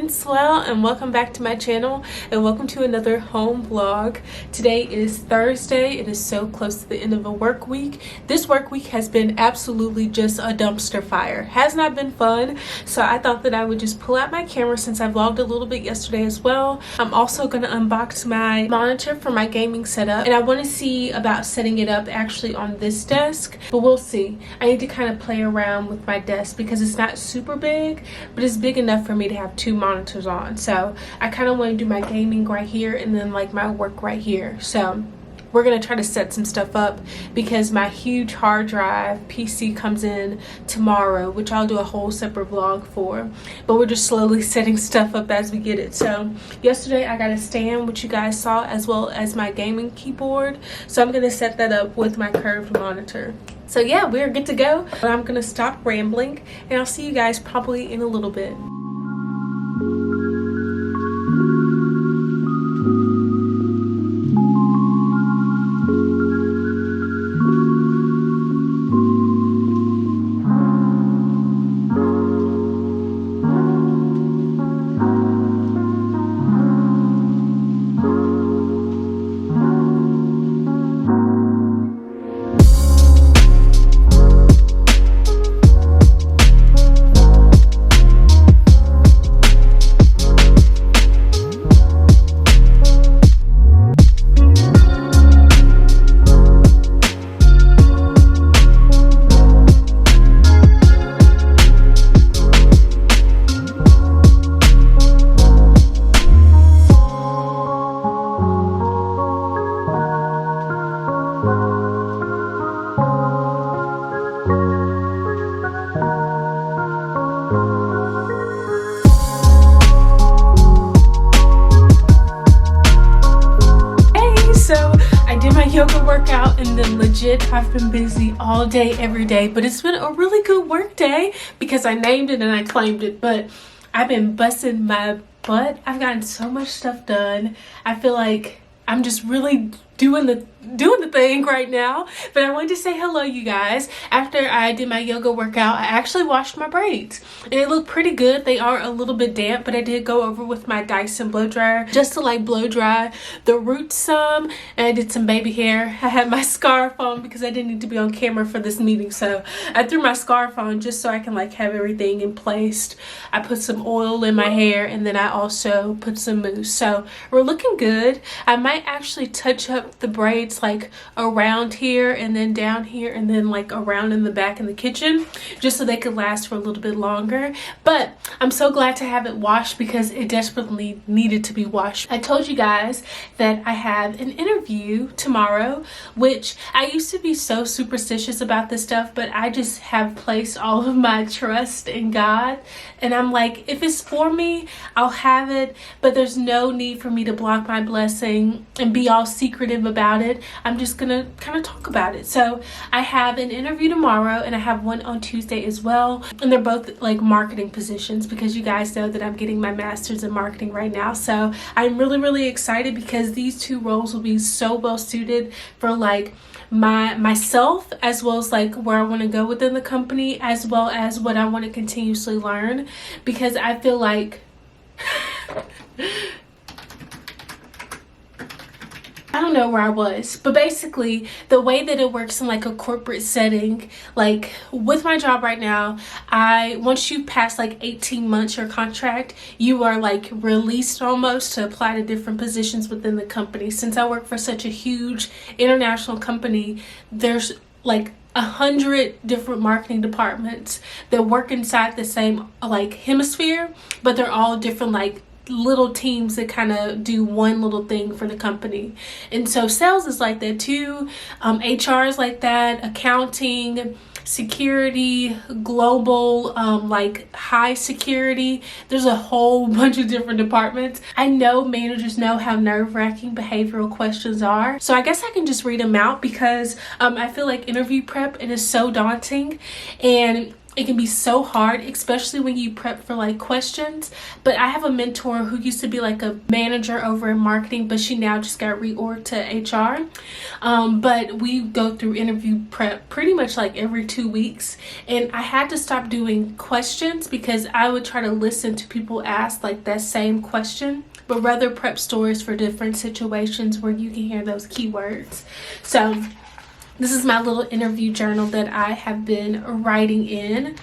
doing swell, and welcome back to my channel, and welcome to another home vlog. Today is Thursday. It is so close to the end of a work week. This work week has been absolutely just a dumpster fire. Has not been fun, so I thought that I would just pull out my camera since I vlogged a little bit yesterday as well. I'm also going to unbox my monitor for my gaming setup, and I want to see about setting it up actually on this desk, but we'll see. I need to kind of play around with my desk because it's not super big, but it's big enough for me to have two monitors on. So I kind of want to do my gaming right here and then like my work right here. So we're going to try to set some stuff up because my huge hard drive PC comes in tomorrow, which I'll do a whole separate vlog for, but we're just slowly setting stuff up as we get it. So yesterday I got a stand, which you guys saw, as well as my gaming keyboard. So I'm going to set that up with my curved monitor. So yeah, we're good to go. I'm going to stop rambling and I'll see you guys probably in a little bit. Yoga workout, and then legit I've been busy all day every day, but it's been a really good work day because I named it and I claimed it. But I've been busting my butt. I've gotten so much stuff done. I feel like I'm just really doing the thing right now. But I wanted to say hello, you guys. After I did my yoga workout, I actually washed my braids and they look pretty good. They are a little bit damp, but I did go over with my Dyson blow dryer just to like blow dry the roots some, and I did some baby hair. I had my scarf on because I didn't need to be on camera for this meeting, so I threw my scarf on just so I can like have everything in place. I put some oil in my hair, and then I also put some mousse, so we're looking good. I might actually touch up the braids like around here and then down here and then like around in the back in the kitchen, just so they could last for a little bit longer. But I'm so glad to have it washed because it desperately needed to be washed. I told you guys that I have an interview tomorrow, which I used to be so superstitious about this stuff, but I just have placed all of my trust in God, and I'm like, if it's for me, I'll have it, but there's no need for me to block my blessing and be all secretive about it. I'm just gonna kind of talk about it. So I have an interview tomorrow and I have one on Tuesday as well, and they're both like marketing positions because you guys know that I'm getting my master's in marketing right now. So I'm really excited because these two roles will be so well suited for like myself, as well as like where I want to go within the company, as well as what I want to continuously learn, because I feel like I don't know where I was, but basically the way that it works in like a corporate setting, like with my job right now, once you pass like 18 months your contract, you are like released almost to apply to different positions within the company. Since I work for such a huge international company, there's like 100 different marketing departments that work inside the same like hemisphere, but they're all different like little teams that kind of do one little thing for the company. And so sales is like that too, HR is like that, accounting, security, global, like high security. There's a whole bunch of different departments. I know managers know how nerve-wracking behavioral questions are, so I guess I can just read them out because I feel like interview prep, it is so daunting. And it can be so hard, especially when you prep for like questions. But I have a mentor who used to be like a manager over in marketing, but she now just got reorged to HR. But we go through interview prep pretty much like every 2 weeks, and I had to stop doing questions because I would try to listen to people ask like that same question, but rather prep stories for different situations where you can hear those keywords. So this is my little interview journal that I have been writing in.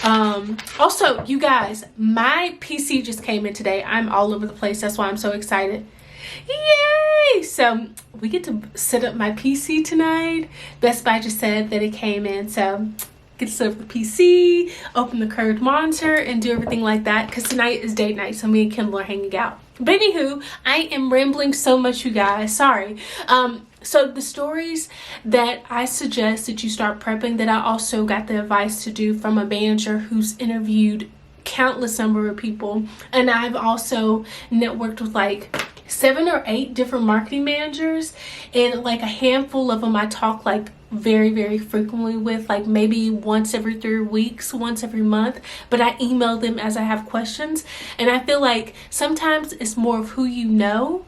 Also, you guys, my PC just came in today. I'm all over the place. That's why I'm so excited. Yay! So we get to set up my PC tonight. Best Buy just said that it came in. So get to set up the PC, open the curved monitor, and do everything like that. Because tonight is date night, so me and Kendall are hanging out. But anywho, I am rambling so much, you guys. Sorry. So the stories that I suggest that you start prepping, that I also got the advice to do from a manager who's interviewed countless number of people, and I've also networked with like 7 or 8 different marketing managers, and like a handful of them I talk like very, very frequently with, like maybe once every 3 weeks, once every month, but I email them as I have questions. And I feel like sometimes it's more of who you know,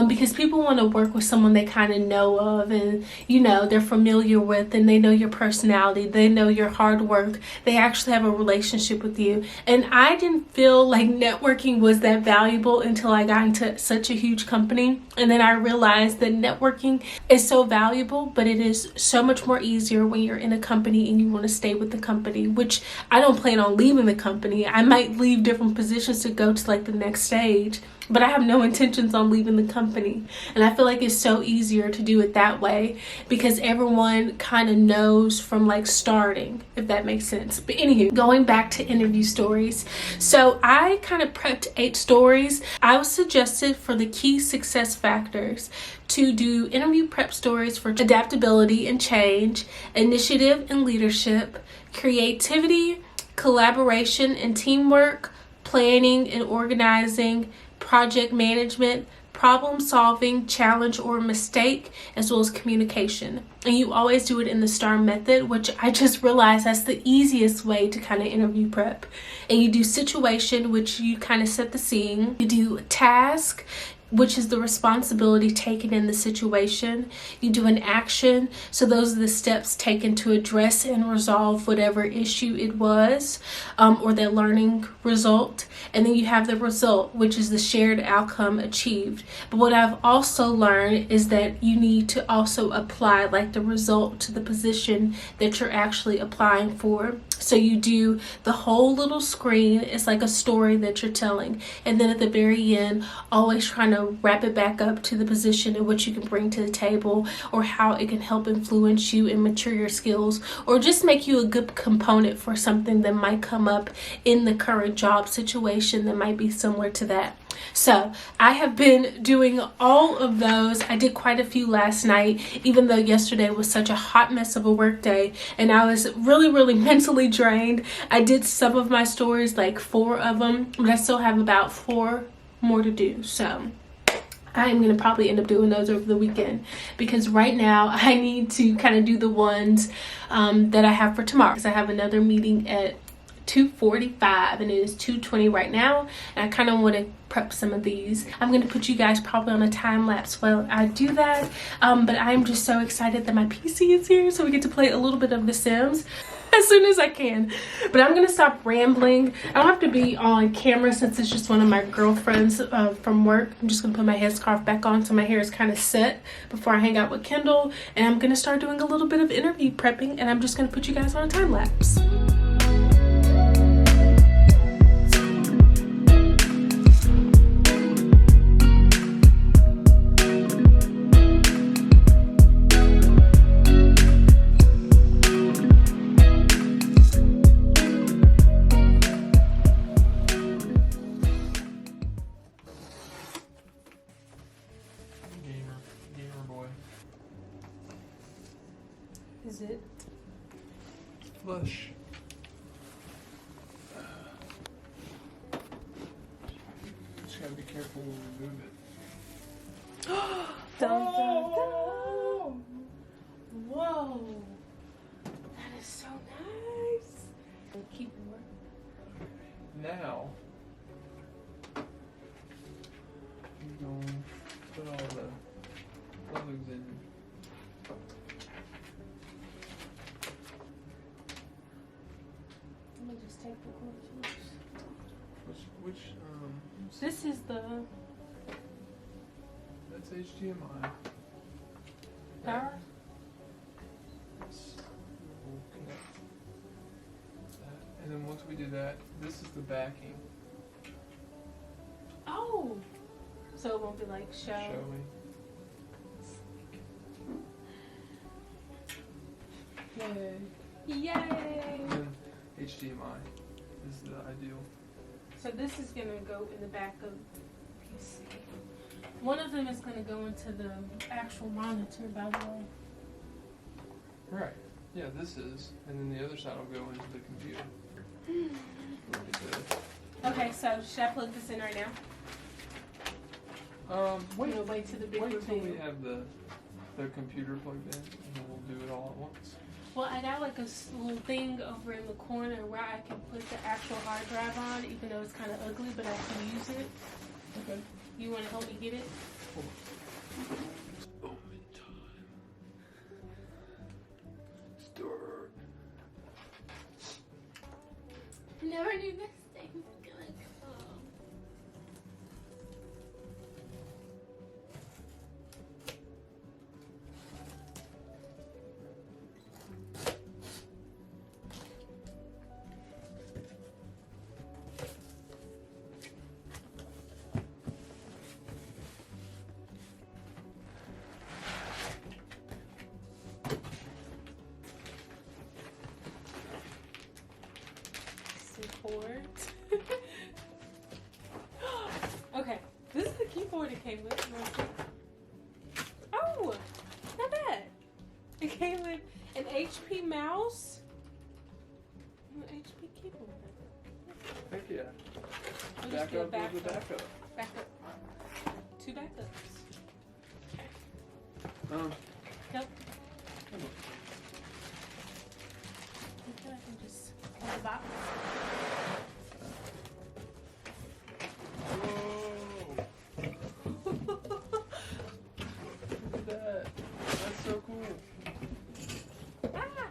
because people want to work with someone they kind of know of, and you know, they're familiar with, and they know your personality, they know your hard work, they actually have a relationship with you. And I didn't feel like networking was that valuable until I got into such a huge company, and then I realized that networking is so valuable, but it is so much more easier when you're in a company and you want to stay with the company, which I don't plan on leaving the company. I might leave different positions to go to like the next stage, but I have no intentions on leaving the company. And I feel like it's so easier to do it that way because everyone kind of knows from like starting, if that makes sense. But anywho, going back to interview stories. So I kind of prepped 8 stories. I was suggested for the key success factors to do interview prep stories for adaptability and change, initiative and leadership, creativity, collaboration and teamwork, planning and organizing, project management, problem solving, challenge or mistake, as well as communication. And you always do it in the STAR method, which I just realized that's the easiest way to kind of interview prep. And you do situation, which you kind of set the scene. You do task, which is the responsibility taken in the situation. You do an action, so those are the steps taken to address and resolve whatever issue it was, or that learning result. And then you have the result, which is the shared outcome achieved. But what I've also learned is that you need to also apply like the result to the position that you're actually applying for. So you do the whole little screen. It's like a story that you're telling, and then at the very end, always trying to wrap it back up to the position and what you can bring to the table, or how it can help influence you and mature your skills, or just make you a good component for something that might come up in the current job situation that might be similar to that. So I have been doing all of those. I did quite a few last night, even though yesterday was such a hot mess of a work day and I was really, really mentally drained. I did some of my stories, like 4 of them, but I still have about 4 more to do. So I'm going to probably end up doing those over the weekend, because right now I need to kind of do the ones that I have for tomorrow, because I have another meeting at 2:45 and it is 2:20 right now, and I kind of want to prep some of these. I'm going to put you guys probably on a time lapse while I do that, but I'm just so excited that my PC is here so we get to play a little bit of The Sims as soon as I can. But I'm going to stop rambling. I don't have to be on camera since it's just one of my girlfriends from work. I'm just going to put my headscarf back on so my hair is kind of set before I hang out with Kendall, and I'm going to start doing a little bit of interview prepping, and I'm just going to put you guys on a time lapse. Is it? Flush. Just gotta be careful when we move it. Dun, dun, dun. Whoa. That is so nice. The keyboard. Now, we're going to put all the plugs in. Let me just take the cords loose. Which This is the that's HDMI. power. We'll connect that. And then once we do that, this is the backing. Oh! So it won't be like Showing. Yay! Yay! And then HDMI is the ideal. So this is gonna go in the back of the PC. One of them is gonna go into the actual monitor, by the way. Right. Yeah, this is. And then the other side will go into the computer. Okay, so should I plug this in right now? Wait. We'll wait till the big Wait till we reveal. have the computer plugged in, and then we'll do it all at once. Well, I got like a little thing over in the corner where I can put the actual hard drive on, even though it's kind of ugly, but I can use it. Okay. You want to help me get it? Hold on. It's Omen time. Start. Never knew this thing was gonna come. Support. Okay, this is the keyboard it came with. Oh, not bad. It came with an HP mouse and an HP keyboard. Heck yeah. I'll just do a Backup is the backup. Backup. 2 backups. Yep. Come on. I feel like I can just hold the box. Whoa! Look at that. That's so cool. Ah!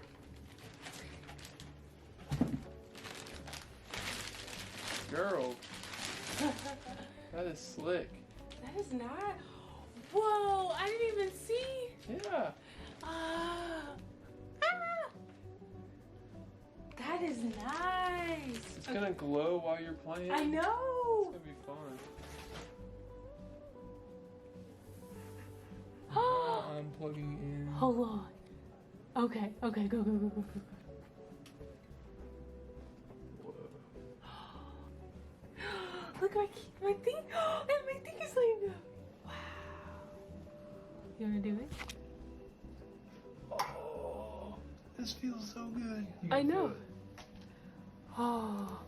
Girl. That is slick. That is not. Whoa! I didn't even see. Yeah. Ah! Ah! That is nice. It's gonna glow while you're playing. I It's know. gonna be fun. I'm plugging in. Hold on. Okay. Okay. Go. Go. Go. Go. Go. Whoa. Look, my thing. And my thing is lighting up. Wow. You wanna do it? Oh, this feels so good. I know. Oh.